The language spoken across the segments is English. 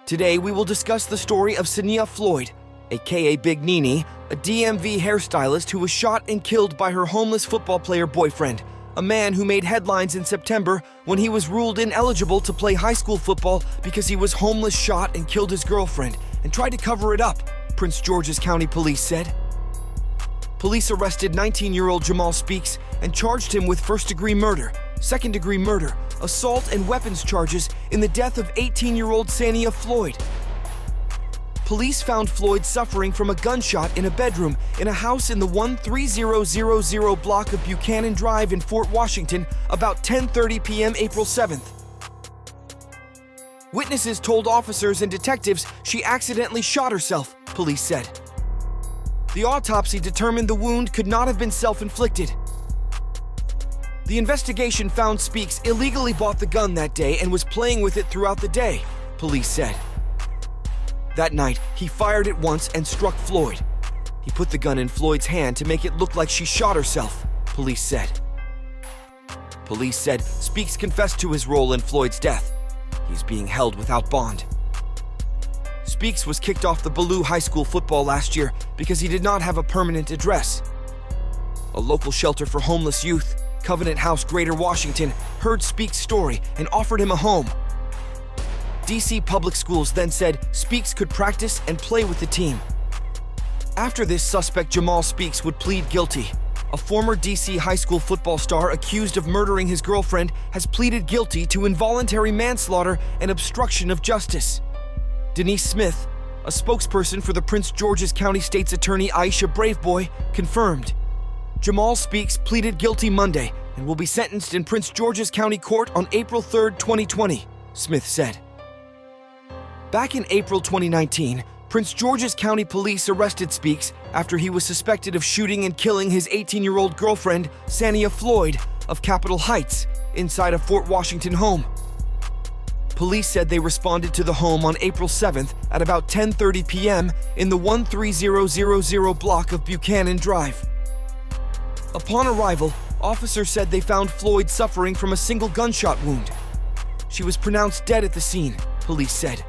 Today, we will discuss the story of Saniyah Floyd, aka Big Nini, a DMV hairstylist who was shot and killed by her homeless football player boyfriend, a man who made headlines in September when he was ruled ineligible to play high school football because he was homeless, shot, and killed his girlfriend and tried to cover it up, Prince George's County Police said. Police arrested 19-year-old Jamal Speaks and charged him with first-degree murder, second-degree murder, assault, and weapons charges in the death of 18-year-old Saniyah Floyd. Police found Floyd suffering from a gunshot in a bedroom in a house in the 13000 block of Buchanan Drive in Fort Washington about 10:30 p.m. April 7th. Witnesses told officers and detectives she accidentally shot herself, police said. The autopsy determined the wound could not have been self-inflicted. The investigation found Speaks illegally bought the gun that day and was playing with it throughout the day, police said. That night, he fired it once and struck Floyd. He put the gun in Floyd's hand to make it look like she shot herself, police said. Police said Speaks confessed to his role in Floyd's death. He's being held without bond. Speaks was kicked off the Ballou high school football last year because he did not have a permanent address. A local shelter for homeless youth, Covenant House, Greater Washington, heard Speaks' story and offered him a home. DC Public Schools then said Speaks could practice and play with the team. After this, suspect Jamal Speaks would plead guilty. A former DC high school football star accused of murdering his girlfriend has pleaded guilty to involuntary manslaughter and obstruction of justice. Denise Smith, a spokesperson for the Prince George's County State's Attorney Aisha Braveboy, confirmed. Jamal Speaks pleaded guilty Monday and will be sentenced in Prince George's County Court on April 3, 2020, Smith said. Back in April 2019, Prince George's County Police arrested Speaks after he was suspected of shooting and killing his 18-year-old girlfriend, Saniyah Floyd, of Capitol Heights, inside a Fort Washington home. Police said they responded to the home on April 7th at about 10:30 p.m. in the 13000 block of Buchanan Drive. Upon arrival, officers said they found Floyd suffering from a single gunshot wound. She was pronounced dead at the scene, police said.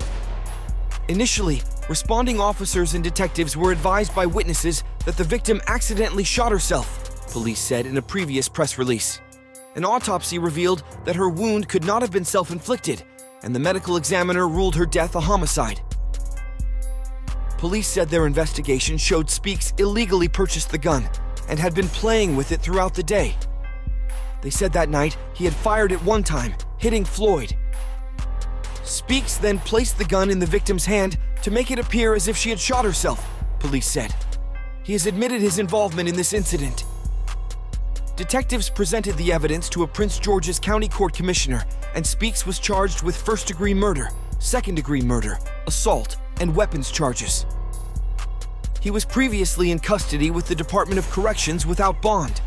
Initially, responding officers and detectives were advised by witnesses that the victim accidentally shot herself, police said in a previous press release. An autopsy revealed that her wound could not have been self-inflicted, and the medical examiner ruled her death a homicide. Police said their investigation showed Speaks illegally purchased the gun and had been playing with it throughout the day. They said that night he had fired it one time, hitting Floyd. Speaks then placed the gun in the victim's hand to make it appear as if she had shot herself, police said. He has admitted his involvement in this incident. Detectives presented the evidence to a Prince George's County Court commissioner, and Speaks was charged with first-degree murder, second-degree murder, assault, and weapons charges. He was previously in custody with the Department of Corrections without bond.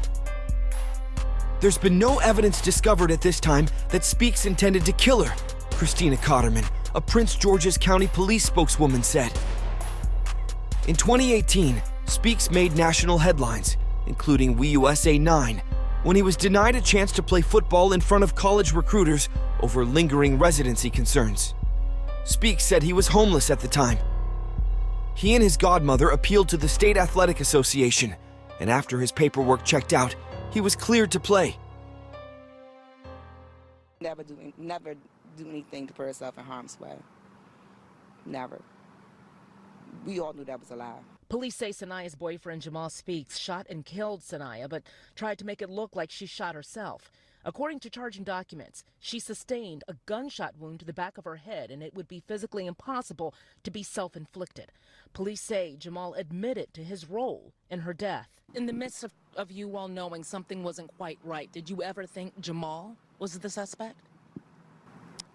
There's been no evidence discovered at this time that Speaks intended to kill her, Christina Cotterman, a Prince George's County Police spokeswoman, said. In 2018, Speaks made national headlines, including WeUSA 9, when he was denied a chance to play football in front of college recruiters over lingering residency concerns. Speaks said he was homeless at the time. He and his godmother appealed to the State Athletic Association, and after his paperwork checked out, he was cleared to play. Never do anything to put herself in harm's way. Never. We all knew that was a lie. Police say Saniyah's boyfriend Jamal Speaks shot and killed Saniyah, but tried to make it look like she shot herself. According to charging documents, she sustained a gunshot wound to the back of her head, and it would be physically impossible to be self-inflicted. Police say Jamal admitted to his role in her death. In the midst of you all knowing something wasn't quite right, did you ever think Jamal was the suspect?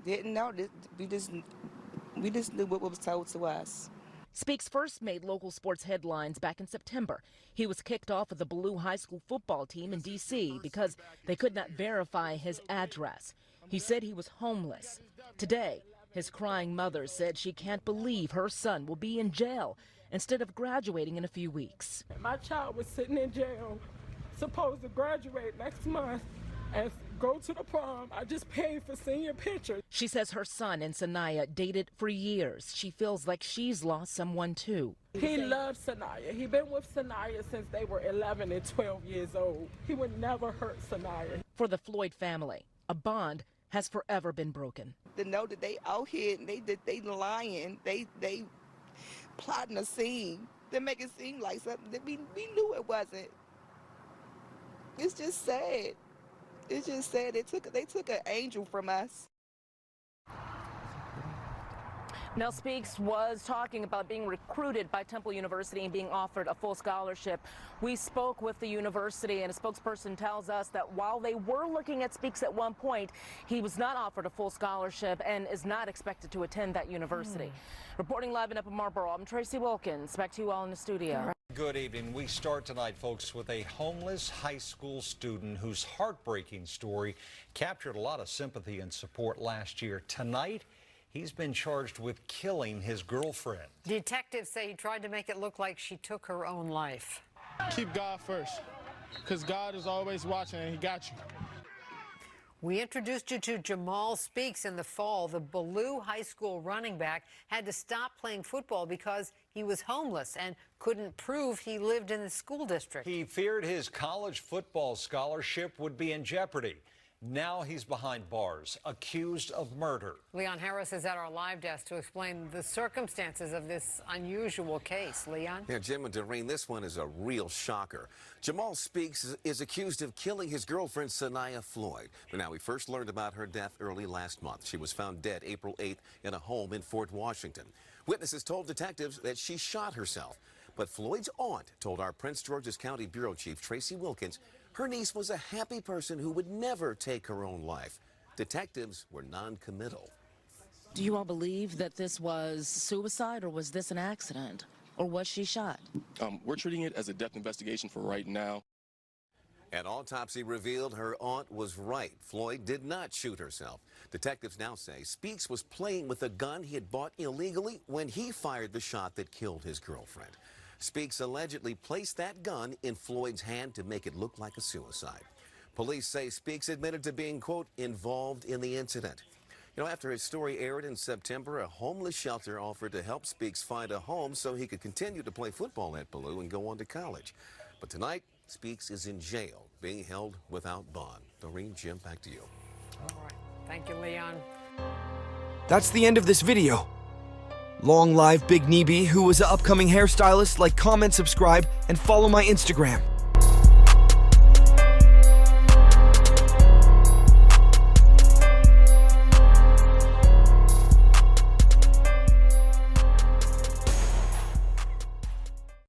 Didn't know. We just knew what was told to us. Speaks first made local sports headlines back in September. He was kicked off of the Ballou high school football team in D.C. because they could not verify his address. He said he was homeless. Today, his crying mother said she can't believe her son will be in jail instead of graduating in a few weeks. My child was sitting in jail, supposed to graduate next month, and go to the prom. I just paid for senior pictures. She says her son and Saniyah dated for years. She feels like she's lost someone too. He loves Saniyah. He been with Saniyah since they were 11 and 12 years old. He would never hurt Saniyah. For the Floyd family, a bond has forever been broken. To know that they out here and they lying, they plotting a scene. They make it seem like something that we knew it wasn't. It's just sad. It's just sad. They took an angel from us. Now, Speaks was talking about being recruited by Temple University and being offered a full scholarship. We spoke with the university, and a spokesperson tells us that while they were looking at Speaks at one point, he was not offered a full scholarship and is not expected to attend that university. Reporting live in Upper Marlboro, I'm Tracy Wilkins. Back to you all in the studio. Good evening. We start tonight, folks, with a homeless high school student whose heartbreaking story captured a lot of sympathy and support last year. Tonight, he's been charged with killing his girlfriend. Detectives say he tried to make it look like she took her own life. Keep God first, because God is always watching and he got you. We introduced you to Jamal Speaks in the fall. The Ballou High School running back had to stop playing football because he was homeless and couldn't prove he lived in the school district. He feared his college football scholarship would be in jeopardy. Now he's behind bars, accused of murder. Leon Harris is at our live desk to explain the circumstances of this unusual case. Leon? Yeah, Jim and Doreen, this one is a real shocker. Jamal Speaks is accused of killing his girlfriend, Saniyah Floyd. But now, we first learned about her death early last month. She was found dead April 8th in a home in Fort Washington. Witnesses told detectives that she shot herself. But Floyd's aunt told our Prince George's County Bureau Chief, Tracy Wilkins, her niece was a happy person who would never take her own life. Detectives were non-committal. Do you all believe that this was suicide, or was this an accident, or was she shot? We're treating it as a death investigation for right now. An autopsy revealed her aunt was right. Floyd did not shoot herself. Detectives now say Speaks was playing with a gun he had bought illegally when he fired the shot that killed his girlfriend. Speaks allegedly placed that gun in Floyd's hand to make it look like a suicide. Police say Speaks admitted to being, quote, involved in the incident. You know, after his story aired in September, a homeless shelter offered to help Speaks find a home so he could continue to play football at Ballou and go on to college. But tonight, Speaks is in jail, being held without bond. Doreen, Jim, back to you. All right. Thank you, Leon. That's the end of this video. Long live Big Nini, who is an upcoming hairstylist. Like, comment, subscribe, and follow my Instagram.